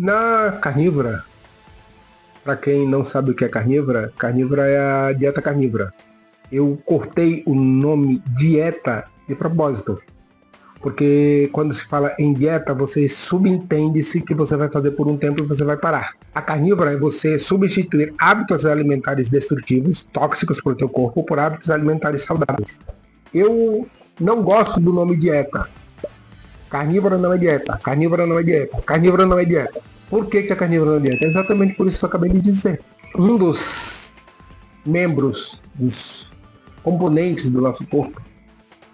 Na carnívora, para quem não sabe o que é carnívora, carnívora é a dieta carnívora. Eu cortei o nome dieta de propósito, porque quando se fala em dieta, você subentende-se que você vai fazer por um tempo e você vai parar. A carnívora é você substituir hábitos alimentares destrutivos, tóxicos para o teu corpo, por hábitos alimentares saudáveis. Eu não gosto do nome dieta. Carnívora não é dieta, carnívora não é dieta, carnívora não é dieta. Por que a carnívora não é dieta? É exatamente por isso que eu acabei de dizer. Um dos membros, dos componentes do nosso corpo,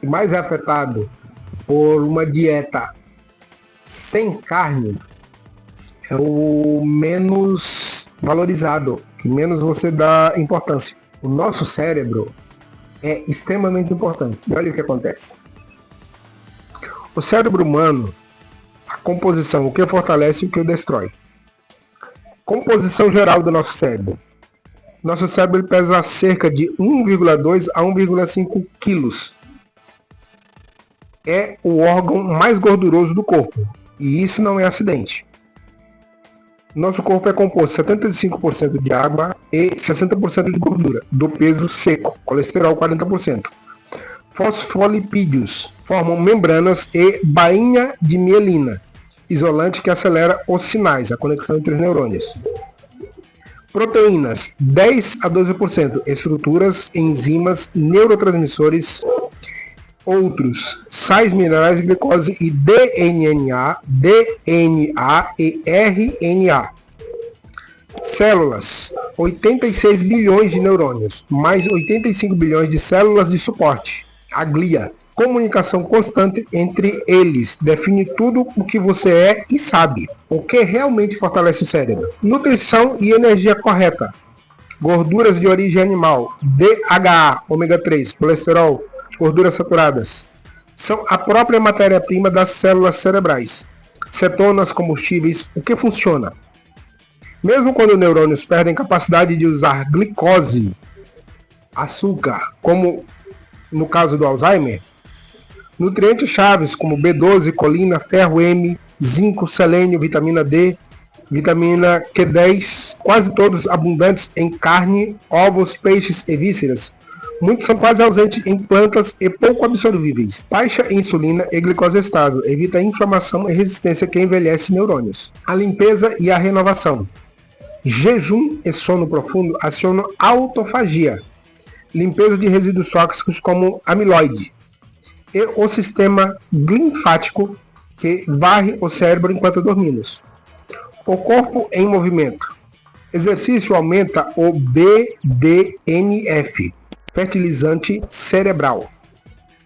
que mais é afetado por uma dieta sem carne, é o menos valorizado, que menos você dá importância. O nosso cérebro é extremamente importante. E olha o que acontece. O cérebro humano, a composição, o que fortalece e o que o destrói. Composição geral do nosso cérebro. Nosso cérebro pesa cerca de 1,2 a 1,5 quilos. É o órgão mais gorduroso do corpo. E isso não é acidente. Nosso corpo é composto 75% de água e 60% de gordura, do peso seco, colesterol 40%. Fosfolipídios formam membranas e bainha de mielina, isolante que acelera os sinais, a conexão entre os neurônios. Proteínas, 10 a 12%, estruturas, enzimas, neurotransmissores, outros, sais minerais, glicose e DNA e RNA. Células, 86 bilhões de neurônios, mais 85 bilhões de células de suporte. A glia. Comunicação constante entre eles. Define tudo o que você é e sabe. O que realmente fortalece o cérebro. Nutrição e energia correta. Gorduras de origem animal. DHA, ômega 3, colesterol, gorduras saturadas. São a própria matéria-prima das células cerebrais. Cetonas, combustíveis, o que funciona. Mesmo quando os neurônios perdem capacidade de usar glicose, açúcar, como no caso do Alzheimer, nutrientes chaves como B12, colina, ferro M, zinco, selênio, vitamina D, vitamina Q10, quase todos abundantes em carne, ovos, peixes e vísceras. Muitos são quase ausentes em plantas e pouco absorvíveis. Baixa insulina e glicose estável, evita inflamação e resistência que envelhece neurônios. A limpeza e a renovação. Jejum e sono profundo acionam autofagia. Limpeza de resíduos tóxicos como amiloide. E o sistema linfático que varre o cérebro enquanto dormimos. O corpo em movimento. Exercício aumenta o BDNF, fertilizante cerebral.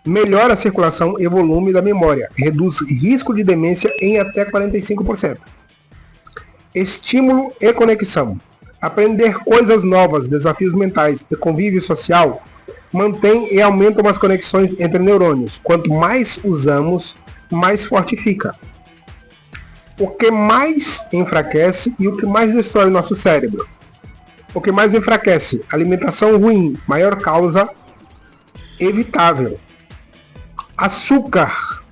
Melhora a circulação e volume da memória. Reduz risco de demência em até 45%. Estímulo e conexão. Aprender coisas novas, desafios mentais e convívio social mantém e aumentam as conexões entre neurônios. Quanto mais usamos, mais forte fica. O que mais enfraquece e o que mais destrói o nosso cérebro? O que mais enfraquece? Alimentação ruim, maior causa evitável. Açúcar,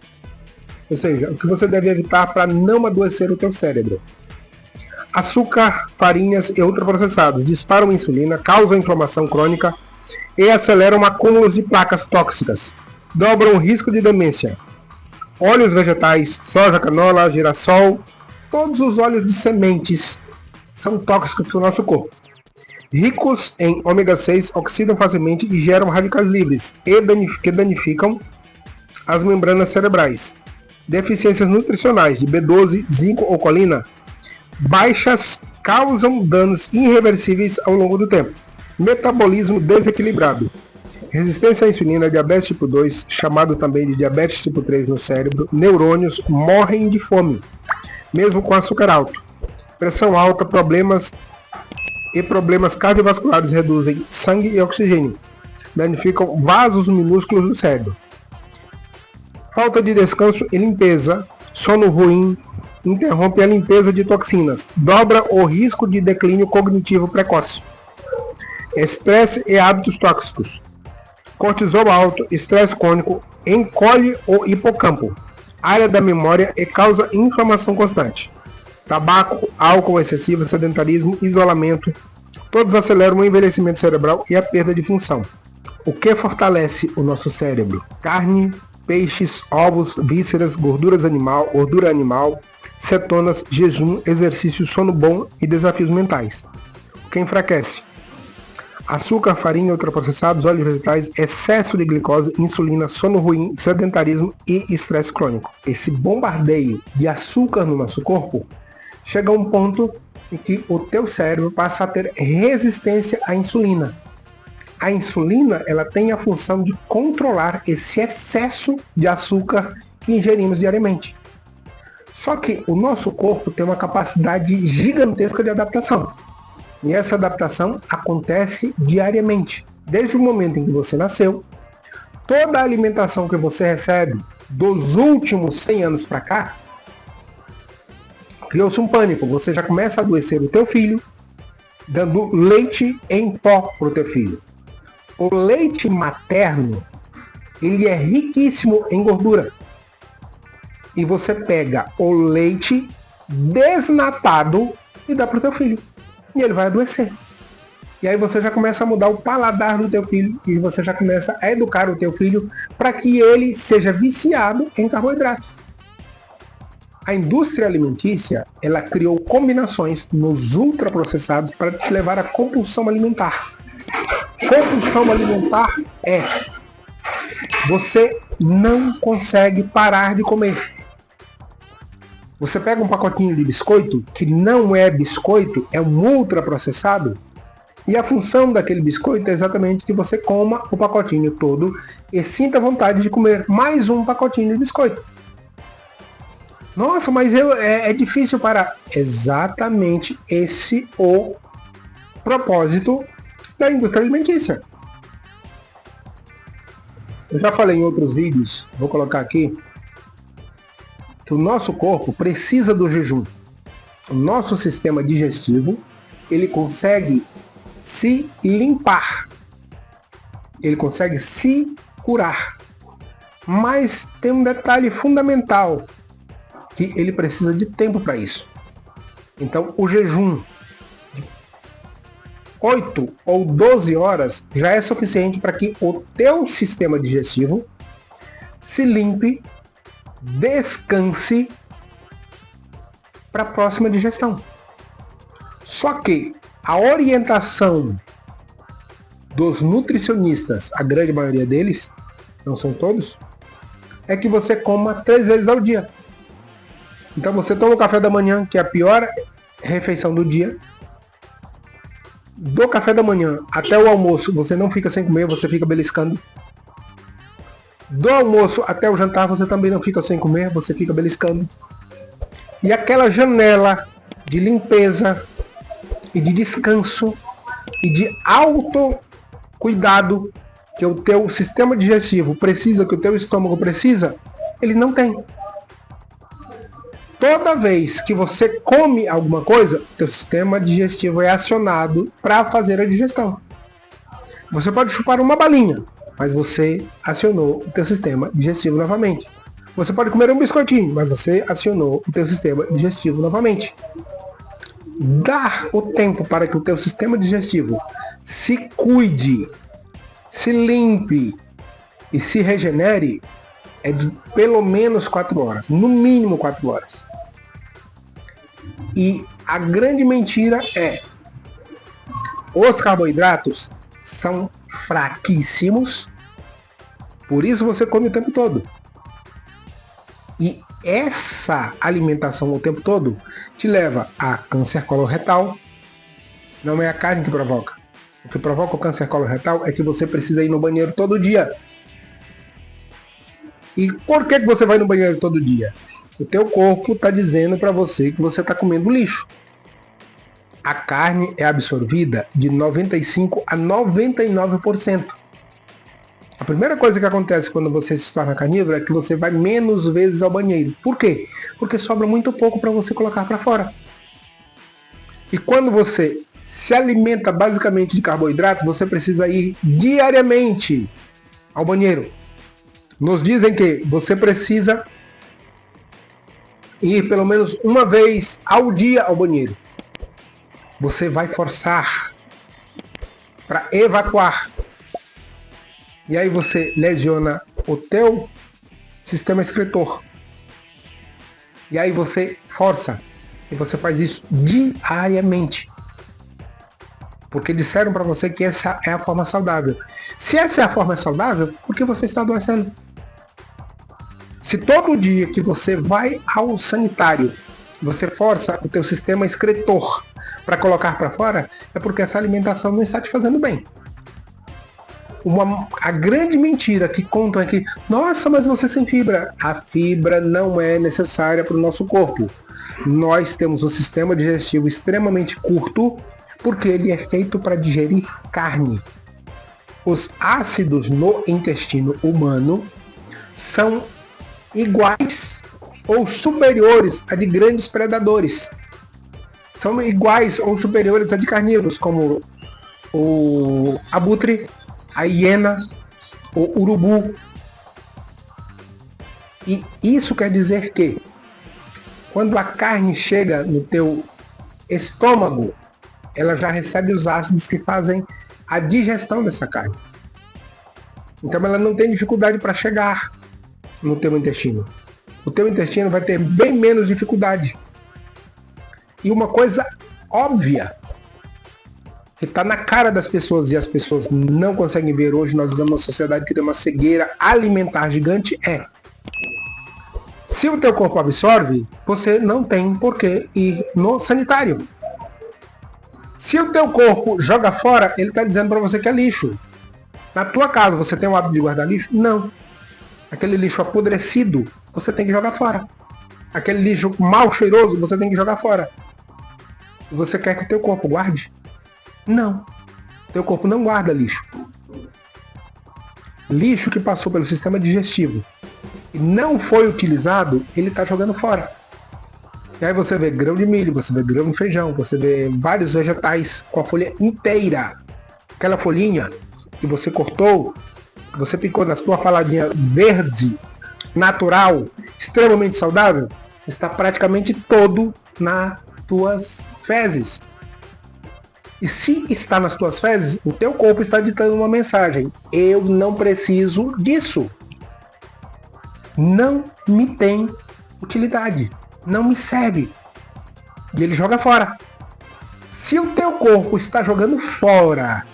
ou seja, o que você deve evitar para não adoecer o teu cérebro. Açúcar, farinhas e ultraprocessados disparam insulina, causam inflamação crônica e aceleram acúmulos de placas tóxicas. Dobram o risco de demência. Óleos vegetais, soja, canola, girassol, todos os óleos de sementes são tóxicos para o nosso corpo. Ricos em ômega 6, oxidam facilmente e geram radicais livres que danificam as membranas cerebrais. Deficiências nutricionais de B12, zinco ou colina baixas causam danos irreversíveis ao longo do tempo. Metabolismo desequilibrado. Resistência à insulina, diabetes tipo 2, chamado também de diabetes tipo 3 no cérebro, neurônios morrem de fome, mesmo com açúcar alto. Pressão alta, problemas cardiovasculares reduzem sangue e oxigênio, danificam vasos minúsculos do cérebro. Falta de descanso e limpeza, sono ruim, interrompe a limpeza de toxinas, dobra o risco de declínio cognitivo precoce. Estresse e hábitos tóxicos. Cortisol alto, estresse crônico, encolhe o hipocampo, área da memória e causa inflamação constante. Tabaco, álcool excessivo, sedentarismo, isolamento, todos aceleram o envelhecimento cerebral e a perda de função. O que fortalece o nosso cérebro? Carne, peixes, ovos, vísceras, gordura animal, cetonas, jejum, exercício, sono bom e desafios mentais. O que enfraquece? Açúcar, farinha, ultraprocessados, óleos vegetais, excesso de glicose, insulina, sono ruim, sedentarismo e estresse crônico. Esse bombardeio de açúcar no nosso corpo chega a um ponto em que o teu cérebro passa a ter resistência à insulina. A insulina, ela tem a função de controlar esse excesso de açúcar que ingerimos diariamente. Só que o nosso corpo tem uma capacidade gigantesca de adaptação. E essa adaptação acontece diariamente. Desde o momento em que você nasceu, toda a alimentação que você recebe dos últimos 100 anos para cá, criou-se um pânico. Você já começa a adoecer o teu filho, dando leite em pó para o teu filho. O leite materno, ele é riquíssimo em gordura. E você pega o leite desnatado e dá para o teu filho. E ele vai adoecer. E aí você já começa a mudar o paladar do teu filho e você já começa a educar o teu filho para que ele seja viciado em carboidratos. A indústria alimentícia, ela criou combinações nos ultraprocessados para te levar à compulsão alimentar. Compulsão alimentar é você não consegue parar de comer. Você pega um pacotinho de biscoito, que não é biscoito, é um ultraprocessado, e a função daquele biscoito é exatamente que você coma o pacotinho todo e sinta vontade de comer mais um pacotinho de biscoito. Nossa, mas é difícil parar. Exatamente esse o propósito da indústria alimentícia. Eu já falei em outros vídeos, vou colocar aqui, que o nosso corpo precisa do jejum. O nosso sistema digestivo, ele consegue se limpar. Ele consegue se curar. Mas tem um detalhe fundamental, que ele precisa de tempo para isso. Então, o jejum de 8 ou 12 horas já é suficiente para que o teu sistema digestivo se limpe, descanse para a próxima digestão. Só que a orientação dos nutricionistas, a grande maioria deles, não são todos, é que você coma 3 vezes ao dia. Então você toma o café da manhã, que é a pior refeição do dia. Do café da manhã até o almoço, você não fica sem comer, você fica beliscando. Do almoço até o jantar, você também não fica sem comer, você fica beliscando. E aquela janela de limpeza e de descanso e de autocuidado que o teu sistema digestivo precisa, que o teu estômago precisa, ele não tem. Toda vez que você come alguma coisa, teu sistema digestivo é acionado para fazer a digestão. Você pode chupar uma balinha, mas você acionou o teu sistema digestivo novamente. Você pode comer um biscoitinho, mas você acionou o teu sistema digestivo novamente. Dar o tempo para que o teu sistema digestivo se cuide, se limpe e se regenere é de pelo menos 4 horas, no mínimo 4 horas. E a grande mentira é: os carboidratos são fraquíssimos, por isso você come o tempo todo. E essa alimentação o tempo todo te leva a câncer coloretal. Não é a carne que provoca. O que provoca o câncer coloretal é que você precisa ir no banheiro todo dia. E por que você vai no banheiro todo dia? O teu corpo está dizendo para você que você está comendo lixo. A carne é absorvida de 95% a 99%. A primeira coisa que acontece quando você se torna carnívoro é que você vai menos vezes ao banheiro. Por quê? Porque sobra muito pouco para você colocar para fora. E quando você se alimenta basicamente de carboidratos, você precisa ir diariamente ao banheiro. Nos dizem que você precisa ir pelo menos uma vez ao dia ao banheiro. Você vai forçar para evacuar. E aí você lesiona o teu sistema excretor. E aí você força. E você faz isso diariamente. Porque disseram para você que essa é a forma saudável. Se essa é a forma saudável, por que você está adoecendo? Se todo dia que você vai ao sanitário, você força o teu sistema excretor para colocar para fora, é porque essa alimentação não está te fazendo bem. A grande mentira que contam é que, nossa, mas você sem fibra. A fibra não é necessária para o nosso corpo. Nós temos um sistema digestivo extremamente curto, porque ele é feito para digerir carne. Os ácidos no intestino humano são iguais ou superiores a de grandes predadores. São iguais ou superiores a de carnívoros, como o abutre, a hiena, o urubu. E isso quer dizer que quando a carne chega no teu estômago, ela já recebe os ácidos que fazem a digestão dessa carne. Então ela não tem dificuldade para chegar no teu intestino. O teu intestino vai ter bem menos dificuldade. E uma coisa óbvia, que está na cara das pessoas e as pessoas não conseguem ver hoje, nós vivemos uma sociedade que tem uma cegueira alimentar gigante, se o teu corpo absorve, você não tem por que ir no sanitário. Se o teu corpo joga fora, ele está dizendo para você que é lixo. Na tua casa, você tem o hábito de guardar lixo? Não. Aquele lixo apodrecido, você tem que jogar fora. Aquele lixo mal cheiroso, você tem que jogar fora. E você quer que o teu corpo guarde? Não. Teu corpo não guarda lixo. Lixo que passou pelo sistema digestivo e não foi utilizado, ele está jogando fora. E aí você vê grão de milho, você vê grão de feijão, você vê vários vegetais com a folha inteira. Aquela folhinha que você cortou, que você picou na sua faladinha verde, natural, extremamente saudável, está praticamente todo nas tuas fezes. E se está nas tuas fezes, o teu corpo está ditando uma mensagem: eu não preciso disso. Não me tem utilidade. Não me serve. E ele joga fora. Se o teu corpo está jogando fora,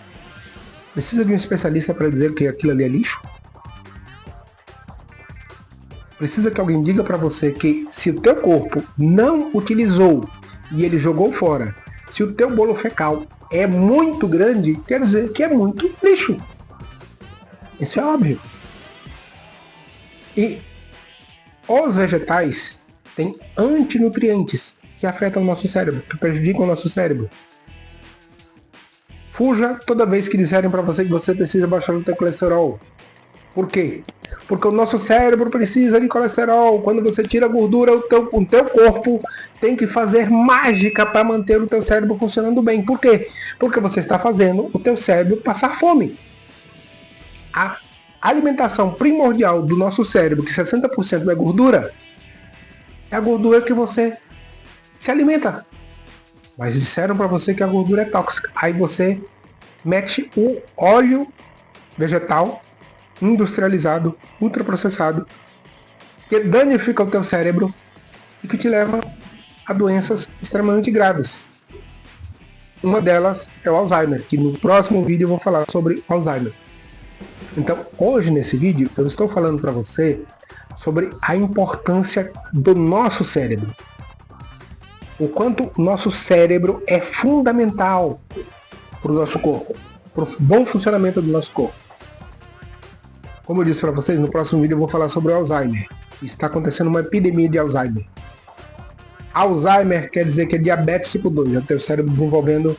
precisa de um especialista para dizer que aquilo ali é lixo? Precisa que alguém diga para você que se o teu corpo não utilizou e ele jogou fora, se o teu bolo fecal é muito grande, quer dizer que é muito lixo. Isso é óbvio. E os vegetais têm antinutrientes que afetam o nosso cérebro, que prejudicam o nosso cérebro. Fuja toda vez que disserem para você que você precisa baixar o teu colesterol. Por quê? Porque o nosso cérebro precisa de colesterol. Quando você tira a gordura, o teu corpo tem que fazer mágica para manter o teu cérebro funcionando bem. Por quê? Porque você está fazendo o teu cérebro passar fome. A alimentação primordial do nosso cérebro, que 60% é gordura, é a gordura que você se alimenta. Mas disseram para você que a gordura é tóxica. Aí você mete o óleo vegetal industrializado, ultraprocessado, que danifica o teu cérebro e que te leva a doenças extremamente graves. Uma delas é o Alzheimer, que no próximo vídeo eu vou falar sobre Alzheimer. Então, hoje nesse vídeo, eu estou falando para você sobre a importância do nosso cérebro. O quanto o nosso cérebro é fundamental para o nosso corpo, para o bom funcionamento do nosso corpo. Como eu disse para vocês, no próximo vídeo eu vou falar sobre o Alzheimer. Está acontecendo uma epidemia de Alzheimer. Alzheimer quer dizer que é diabetes tipo 2, é o teu cérebro desenvolvendo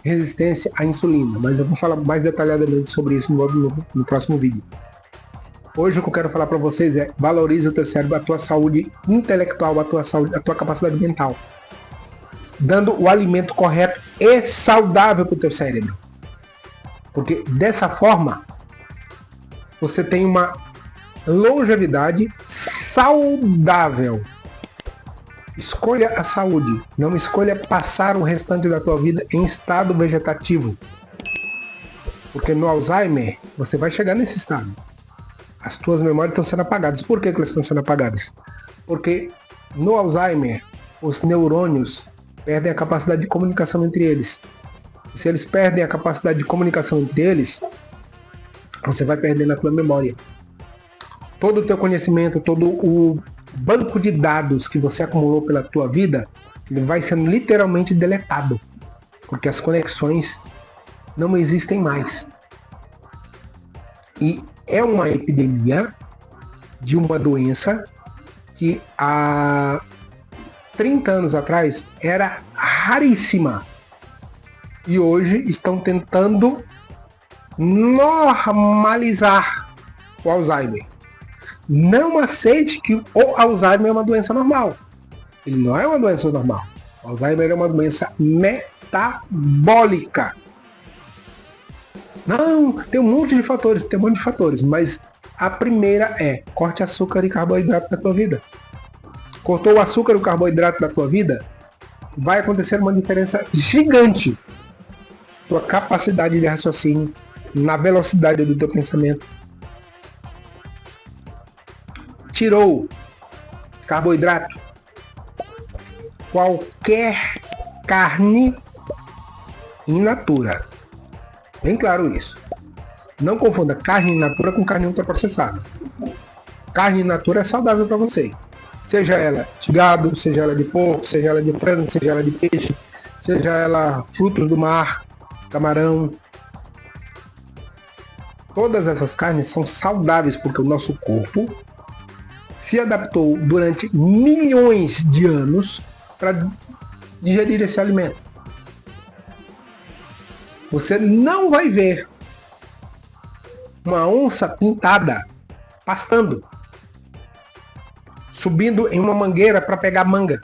resistência à insulina. Mas eu vou falar mais detalhadamente sobre isso no próximo vídeo. Hoje o que eu quero falar para vocês é: valorize o teu cérebro, a tua saúde intelectual, a tua capacidade mental, dando o alimento correto e saudável para o teu cérebro. Porque dessa forma você tem uma longevidade saudável. Escolha a saúde. Não escolha passar o restante da tua vida em estado vegetativo. Porque no Alzheimer, você vai chegar nesse estado. As tuas memórias estão sendo apagadas. Por que elas estão sendo apagadas? Porque no Alzheimer, os neurônios perdem a capacidade de comunicação entre eles. E se eles perdem a capacidade de comunicação entre eles, você vai perdendo a tua memória. Todo o teu conhecimento, todo o banco de dados que você acumulou pela tua vida, ele vai sendo literalmente deletado. Porque as conexões não existem mais. E é uma epidemia de uma doença que há 30 anos atrás era raríssima. E hoje estão tentando normalizar o Alzheimer. Não aceite que o Alzheimer é uma doença normal. Ele não é uma doença normal. O Alzheimer é uma doença metabólica. Não, tem um monte de fatores, mas a primeira é: corte açúcar e carboidrato da tua vida. Cortou o açúcar e o carboidrato da tua vida, vai acontecer uma diferença gigante na tua capacidade de raciocínio, na velocidade do teu pensamento. Tirou carboidrato, qualquer carne in natura. Bem claro isso. Não confunda carne in natura com carne ultraprocessada. Carne in natura é saudável para você. Seja ela de gado, seja ela de porco, seja ela de frango, seja ela de peixe, seja ela frutos do mar, camarão. Todas essas carnes são saudáveis porque o nosso corpo se adaptou durante milhões de anos para digerir esse alimento. Você não vai ver uma onça pintada pastando, subindo em uma mangueira para pegar manga.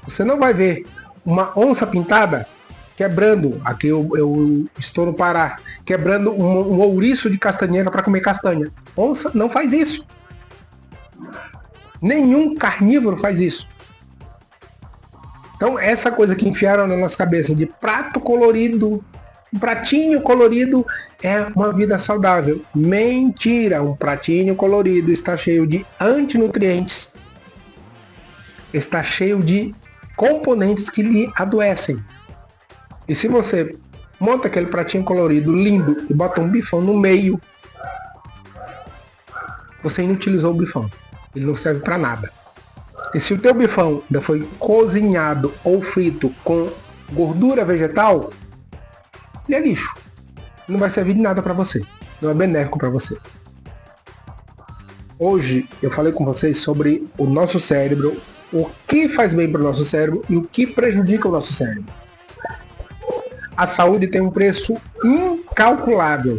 Você não vai ver uma onça pintada quebrando, aqui eu estou no Pará, quebrando um ouriço de castanheira para comer castanha. Onça não faz isso. Nenhum carnívoro faz isso. Então essa coisa que enfiaram na nossa cabeça de prato colorido, um pratinho colorido é uma vida saudável. Mentira! Um pratinho colorido está cheio de antinutrientes, está cheio de componentes que lhe adoecem. E se você monta aquele pratinho colorido lindo e bota um bifão no meio, você inutilizou o bifão. Ele não serve para nada. E se o teu bifão ainda foi cozinhado ou frito com gordura vegetal, ele é lixo. Não vai servir de nada para você. Não é benéfico para você. Hoje eu falei com vocês sobre o nosso cérebro, o que faz bem para o nosso cérebro e o que prejudica o nosso cérebro. A saúde tem um preço incalculável.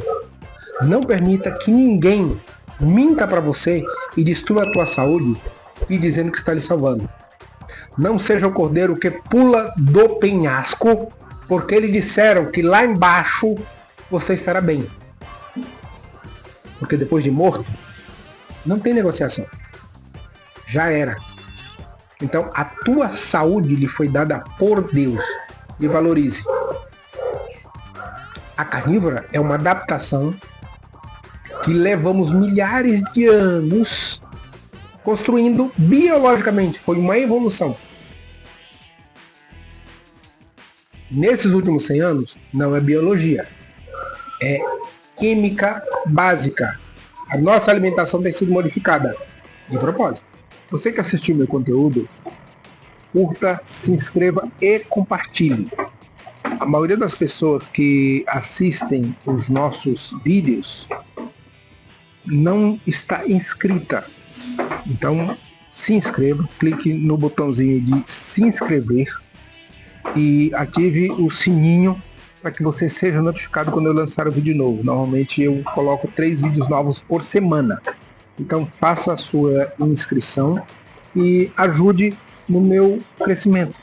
Não permita que ninguém minta para você e destrua a tua saúde e dizendo que está lhe salvando. Não seja o cordeiro que pula do penhasco porque lhe disseram que lá embaixo você estará bem. Porque depois de morto, não tem negociação. Já era. Então a tua saúde lhe foi dada por Deus. E valorize. A carnívora é uma adaptação que levamos milhares de anos construindo biologicamente. Foi uma evolução. Nesses últimos 100 anos, não é biologia. É química básica. A nossa alimentação tem sido modificada. De propósito. Você que assistiu meu conteúdo, curta, se inscreva e compartilhe. A maioria das pessoas que assistem os nossos vídeos não está inscrita. Então, se inscreva, clique no botãozinho de se inscrever e ative o sininho para que você seja notificado quando eu lançar o vídeo novo. Normalmente eu coloco 3 vídeos novos por semana. Então, faça a sua inscrição e ajude no meu crescimento.